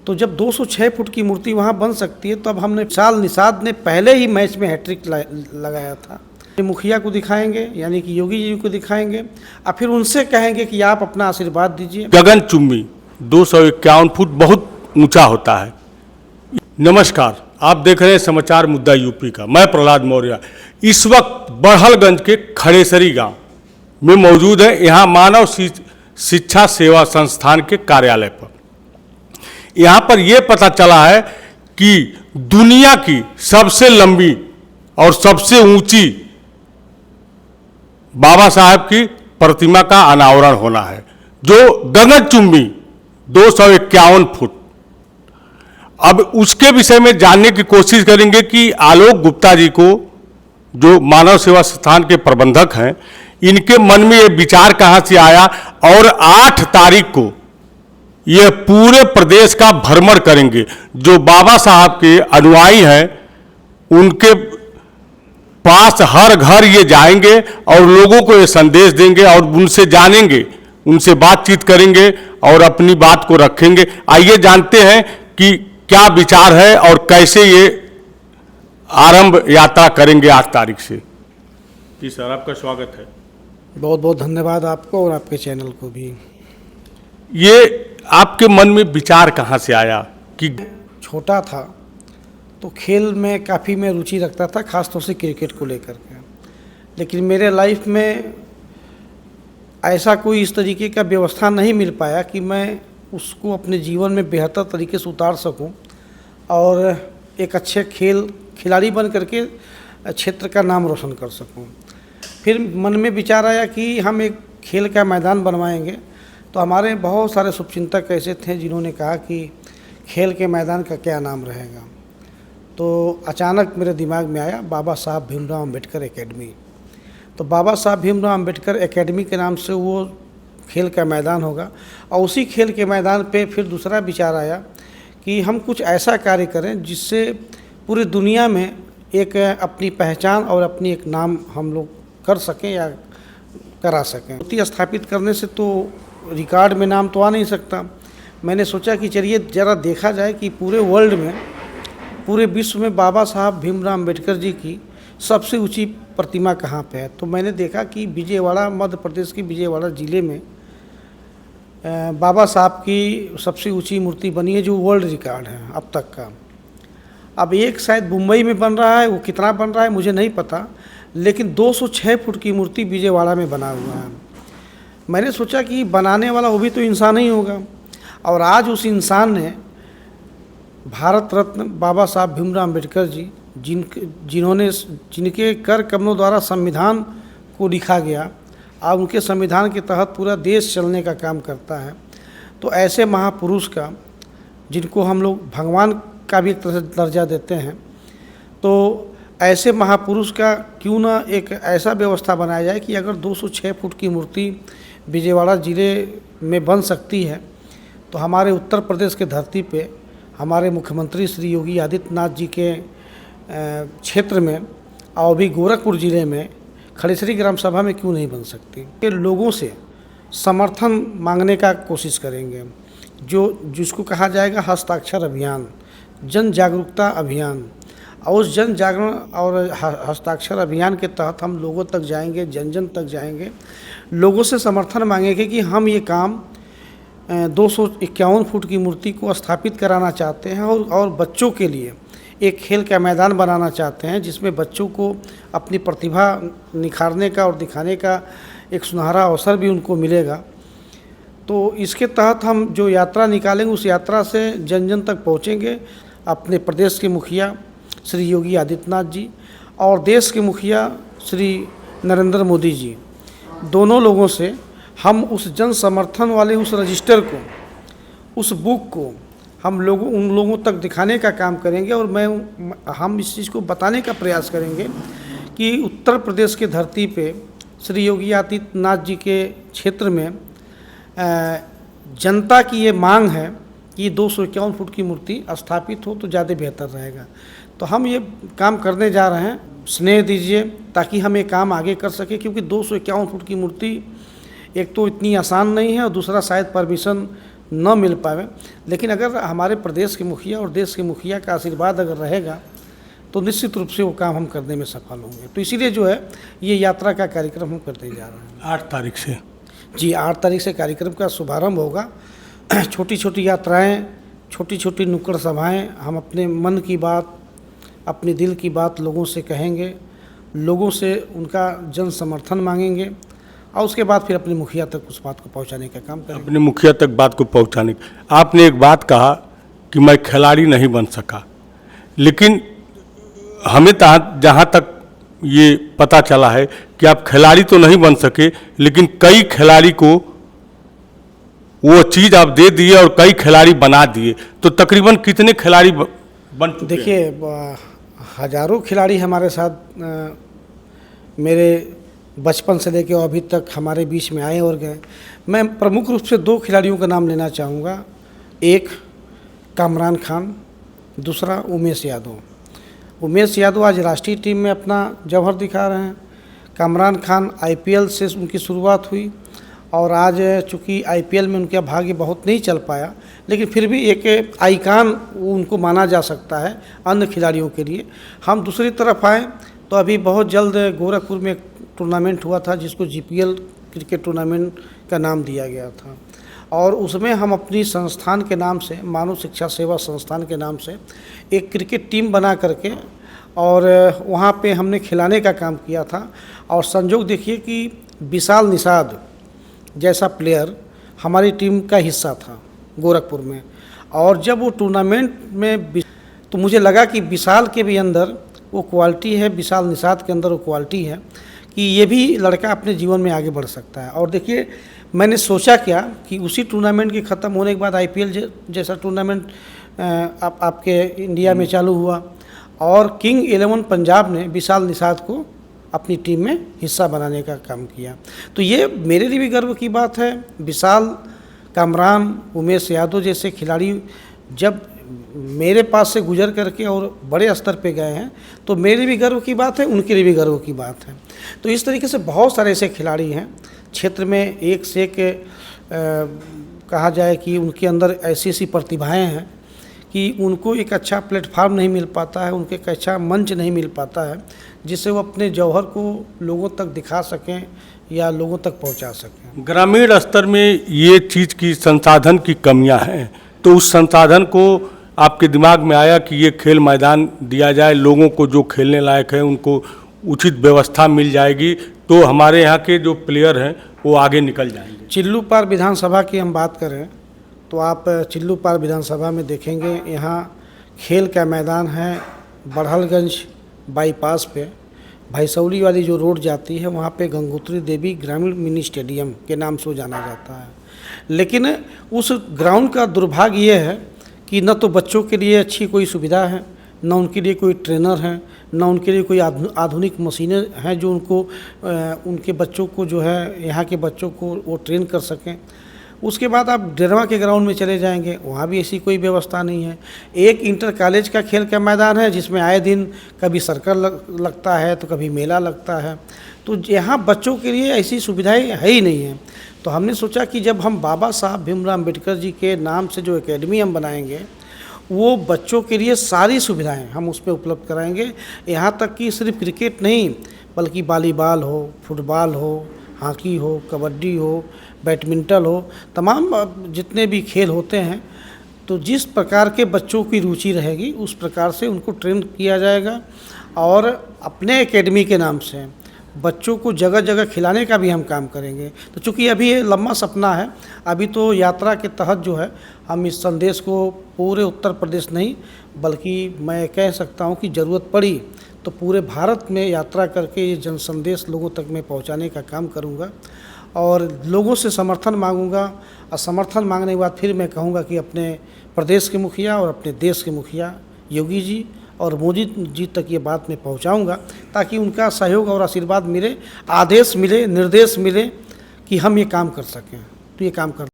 तो जब 206 फुट की मूर्ति वहाँ बन सकती है, तो अब हमने साल निषाद ने पहले ही मैच में हैट्रिक लगाया था। मुखिया को दिखाएंगे, यानी कि योगी जी को दिखाएंगे, और फिर उनसे कहेंगे कि आप अपना आशीर्वाद दीजिए। गगनचुंबी 251 फुट बहुत ऊंचा होता है। नमस्कार, आप देख रहे हैं समाचार मुद्दा यूपी का। मैं प्रहलाद मौर्य इस वक्त बड़हलगंज के खड़ेसरी गांव में मौजूद है। यहाँ मानव शिक्षा सेवा संस्थान के कार्यालय पर यहाँ पर यह पता चला है कि दुनिया की सबसे लंबी और सबसे ऊंची बाबा साहब की प्रतिमा का अनावरण होना है, जो गगनचुंबी 251 फुट। अब उसके विषय में जानने की कोशिश करेंगे कि आलोक गुप्ता जी को, जो मानव सेवा संस्थान के प्रबंधक हैं, इनके मन में ये विचार कहाँ से आया और 8 तारीख को ये पूरे प्रदेश का भ्रमण करेंगे। जो बाबा साहब के अनुयायी हैं उनके पास हर घर ये जाएंगे और लोगों को ये संदेश देंगे और उनसे जानेंगे, उनसे बातचीत करेंगे और अपनी बात को रखेंगे। आइए जानते हैं कि क्या विचार है और कैसे ये आरंभ यात्रा करेंगे 8 तारीख से। जी सर, आपका स्वागत है। बहुत बहुत धन्यवाद आपको और आपके चैनल को भी। ये आपके मन में विचार कहाँ से आया कि छोटा था तो खेल में काफ़ी मैं रुचि रखता था, ख़ासतौर से क्रिकेट को लेकर के। लेकिन मेरे लाइफ में ऐसा कोई इस तरीके का व्यवस्था नहीं मिल पाया कि मैं उसको अपने जीवन में बेहतर तरीके से उतार सकूं और एक अच्छे खिलाड़ी बन करके क्षेत्र का नाम रोशन कर सकूं। फिर मन में विचार आया कि हम एक खेल का मैदान बनवाएंगे। तो हमारे बहुत सारे शुभचिंतक ऐसे थे जिन्होंने कहा कि खेल के मैदान का क्या नाम रहेगा। तो अचानक मेरे दिमाग में आया बाबा साहब भीमराव अम्बेडकर एकेडमी। तो बाबा साहब भीमराव अम्बेडकर एकेडमी के नाम से वो खेल का मैदान होगा। और उसी खेल के मैदान पे फिर दूसरा विचार आया कि हम कुछ ऐसा कार्य करें जिससे पूरी दुनिया में एक अपनी पहचान और अपनी एक नाम हम लोग कर सकें या करा सकें। मूर्ति स्थापित करने से तो रिकॉर्ड में नाम तो आ नहीं सकता। मैंने सोचा कि चलिए ज़रा देखा जाए कि पूरे वर्ल्ड में, पूरे विश्व में बाबा साहब भीमराव अम्बेडकर जी की सबसे ऊंची प्रतिमा कहाँ पे है। तो मैंने देखा कि विजयवाड़ा, मध्य प्रदेश के विजयवाड़ा ज़िले में बाबा साहब की सबसे ऊंची मूर्ति बनी है, जो वर्ल्ड रिकॉर्ड है अब तक का। अब एक शायद मुंबई में बन रहा है, वो कितना बन रहा है मुझे नहीं पता, लेकिन 206 फुट की मूर्ति विजयवाड़ा में बना हुआ है। मैंने सोचा कि बनाने वाला वो भी तो इंसान ही होगा। और आज उस इंसान ने भारत रत्न बाबा साहब भीमराव अम्बेडकर जी, जिनके कर कमलों द्वारा संविधान को लिखा गया और उनके संविधान के तहत पूरा देश चलने का काम करता है, तो ऐसे महापुरुष का, जिनको हम लोग भगवान का भी एक तरह से दर्जा देते हैं, तो ऐसे महापुरुष का क्यों ना एक ऐसा व्यवस्था बनाया जाए कि अगर 206 फुट की मूर्ति विजयवाड़ा ज़िले में बन सकती है, तो हमारे उत्तर प्रदेश के धरती पे हमारे मुख्यमंत्री श्री योगी आदित्यनाथ जी के क्षेत्र में और भी गोरखपुर ज़िले में खड़ेसरी ग्राम सभा में क्यों नहीं बन सकती। ये लोगों से समर्थन मांगने का कोशिश करेंगे, जिसको कहा जाएगा हस्ताक्षर अभियान, जन जागरूकता अभियान। और उस जन जागरण और हस्ताक्षर अभियान के तहत हम लोगों तक जाएंगे, जन जन तक जाएंगे, लोगों से समर्थन मांगेंगे कि हम ये काम 251 फुट की मूर्ति को स्थापित कराना चाहते हैं और बच्चों के लिए एक खेल का मैदान बनाना चाहते हैं, जिसमें बच्चों को अपनी प्रतिभा निखारने का और दिखाने का एक सुनहरा अवसर भी उनको मिलेगा। तो इसके तहत हम जो यात्रा निकालेंगे, उस यात्रा से जन जन तक पहुँचेंगे। अपने प्रदेश के मुखिया श्री योगी आदित्यनाथ जी और देश के मुखिया श्री नरेंद्र मोदी जी, दोनों लोगों से हम उस जन समर्थन वाले उस रजिस्टर को, उस बुक को उन लोगों तक दिखाने का काम करेंगे। और हम इस चीज़ को बताने का प्रयास करेंगे कि उत्तर प्रदेश के धरती पे श्री योगी आदित्यनाथ जी के क्षेत्र में जनता की ये मांग है कि 251 फुट की मूर्ति स्थापित हो तो ज़्यादा बेहतर रहेगा। तो हम ये काम करने जा रहे हैं। स्नेह दीजिए ताकि हम ये काम आगे कर सकें, क्योंकि 251 फुट की मूर्ति एक तो इतनी आसान नहीं है और दूसरा शायद परमिशन न मिल पावे, लेकिन अगर हमारे प्रदेश के मुखिया और देश के मुखिया का आशीर्वाद अगर रहेगा तो निश्चित रूप से वो काम हम करने में सफल होंगे। तो इसीलिए जो है ये यात्रा का कार्यक्रम हम करते जा रहे हैं। 8 तारीख से जी, 8 तारीख से कार्यक्रम का शुभारंभ होगा। छोटी छोटी यात्राएं, छोटी छोटी नुक्कड़ सभाएं, हम अपने मन की बात, अपने दिल की बात लोगों से कहेंगे, लोगों से उनका जन समर्थन मांगेंगे और उसके बाद फिर अपने मुखिया तक उस बात को पहुंचाने का काम करेंगे। अपने मुखिया तक बात को पहुंचाने। आपने एक बात कहा कि मैं खिलाड़ी नहीं बन सका, लेकिन हमें जहाँ तक ये पता चला है कि आप खिलाड़ी तो नहीं बन सके, लेकिन कई खिलाड़ी को वो चीज़ आप दे दिए और कई खिलाड़ी बना दिए। तो तकरीबन कितने खिलाड़ी बन चुके हैं? देखिए, हजारों खिलाड़ी हमारे साथ मेरे बचपन से लेकर अभी तक हमारे बीच में आए और गए। मैं प्रमुख रूप से 2 खिलाड़ियों का नाम लेना चाहूँगा। एक कामरान खान, दूसरा उमेश यादव। उमेश यादव आज राष्ट्रीय टीम में अपना जौहर दिखा रहे हैं। कामरान खान IPL से उनकी शुरुआत हुई और आज चूँकि IPL में उनका भाग्य बहुत नहीं चल पाया, लेकिन फिर भी एक आइकान उनको माना जा सकता है अन्य खिलाड़ियों के लिए। हम दूसरी तरफ आए तो अभी बहुत जल्द गोरखपुर में एक टूर्नामेंट हुआ था जिसको GPL क्रिकेट टूर्नामेंट का नाम दिया गया था और उसमें हम अपनी संस्थान के नाम से, मानव शिक्षा सेवा संस्थान के नाम से एक क्रिकेट टीम बना करके और वहाँ पे हमने खिलाने का काम किया था। और संजोग देखिए कि विशाल निषाद जैसा प्लेयर हमारी टीम का हिस्सा था गोरखपुर में, और जब वो टूर्नामेंट में तो मुझे लगा कि विशाल के भी अंदर वो क्वालिटी है, विशाल निषाद के अंदर वो क्वालिटी है कि ये भी लड़का अपने जीवन में आगे बढ़ सकता है। और देखिए, मैंने सोचा क्या कि उसी टूर्नामेंट के ख़त्म होने के बाद IPL जैसा टूर्नामेंट आपके इंडिया में चालू हुआ और किंग 11 पंजाब ने विशाल निषाद को अपनी टीम में हिस्सा बनाने का काम किया। तो ये मेरे लिए भी गर्व की बात है। विशाल, कामरान, उमेश यादव जैसे खिलाड़ी जब मेरे पास से गुजर करके और बड़े स्तर पे गए हैं तो मेरे भी गर्व की बात है, उनके लिए भी गर्व की बात है। तो इस तरीके से बहुत सारे ऐसे खिलाड़ी हैं क्षेत्र में, एक से एक कहा जाए कि उनके अंदर ऐसी ऐसी प्रतिभाएं हैं कि उनको एक अच्छा प्लेटफार्म नहीं मिल पाता है, उनको एक अच्छा मंच नहीं मिल पाता है जिससे वो अपने जौहर को लोगों तक दिखा सकें या लोगों तक पहुंचा सकें। ग्रामीण स्तर में ये चीज़ की संसाधन की कमियां हैं, तो उस संसाधन को आपके दिमाग में आया कि ये खेल मैदान दिया जाए, लोगों को जो खेलने लायक है उनको उचित व्यवस्था मिल जाएगी तो हमारे यहाँ के जो प्लेयर हैं वो आगे निकल जाएंगे। चिल्लूपार विधानसभा की हम बात करें तो आप चिल्लूपार विधानसभा में देखेंगे यहाँ खेल का मैदान है। बड़हलगंज बाईपास पे भैसौली वाली जो रोड जाती है वहाँ पे गंगोत्री देवी ग्रामीण मिनी स्टेडियम के नाम से जाना जाता है, लेकिन उस ग्राउंड का दुर्भाग्य ये है कि न तो बच्चों के लिए अच्छी कोई सुविधा है, न उनके लिए कोई ट्रेनर है, न उनके लिए कोई आधुनिक मशीनें हैं जो उनको उनके बच्चों को जो है यहाँ के बच्चों को वो ट्रेन कर सकें। उसके बाद आप डेरवा के ग्राउंड में चले जाएंगे, वहाँ भी ऐसी कोई व्यवस्था नहीं है। एक इंटर कॉलेज का खेल का मैदान है जिसमें आए दिन कभी सर्कल लगता है तो कभी मेला लगता है, तो यहाँ बच्चों के लिए ऐसी सुविधाएं है ही नहीं है। तो हमने सोचा कि जब हम बाबा साहब भीमराव अम्बेडकर जी के नाम से जो एकेडमी हम बनाएंगे वो बच्चों के लिए सारी सुविधाएं हम उस पर उपलब्ध कराएंगे। यहाँ तक कि सिर्फ क्रिकेट नहीं बल्कि वॉलीबॉल हो, फुटबॉल हो, हॉकी हो, कबड्डी हो, बैडमिंटन हो, तमाम जितने भी खेल होते हैं तो जिस प्रकार के बच्चों की रुचि रहेगी उस प्रकार से उनको ट्रेन किया जाएगा। और अपने एकेडमी के नाम से बच्चों को जगह जगह खिलाने का भी हम काम करेंगे। तो चूँकि अभी ये लंबा सपना है, अभी तो यात्रा के तहत जो है हम इस संदेश को पूरे उत्तर प्रदेश नहीं बल्कि मैं कह सकता हूँ कि ज़रूरत पड़ी तो पूरे भारत में यात्रा करके ये जन संदेश लोगों तक मैं पहुँचाने का काम करूँगा और लोगों से समर्थन मांगूंगा। और समर्थन मांगने के बाद फिर मैं कहूँगा कि अपने प्रदेश के मुखिया और अपने देश के मुखिया योगी जी और मोदी जी तक ये बात मैं पहुँचाऊँगा ताकि उनका सहयोग और आशीर्वाद मिले, आदेश मिले, निर्देश मिले कि हम ये काम कर सकें। तो ये काम कर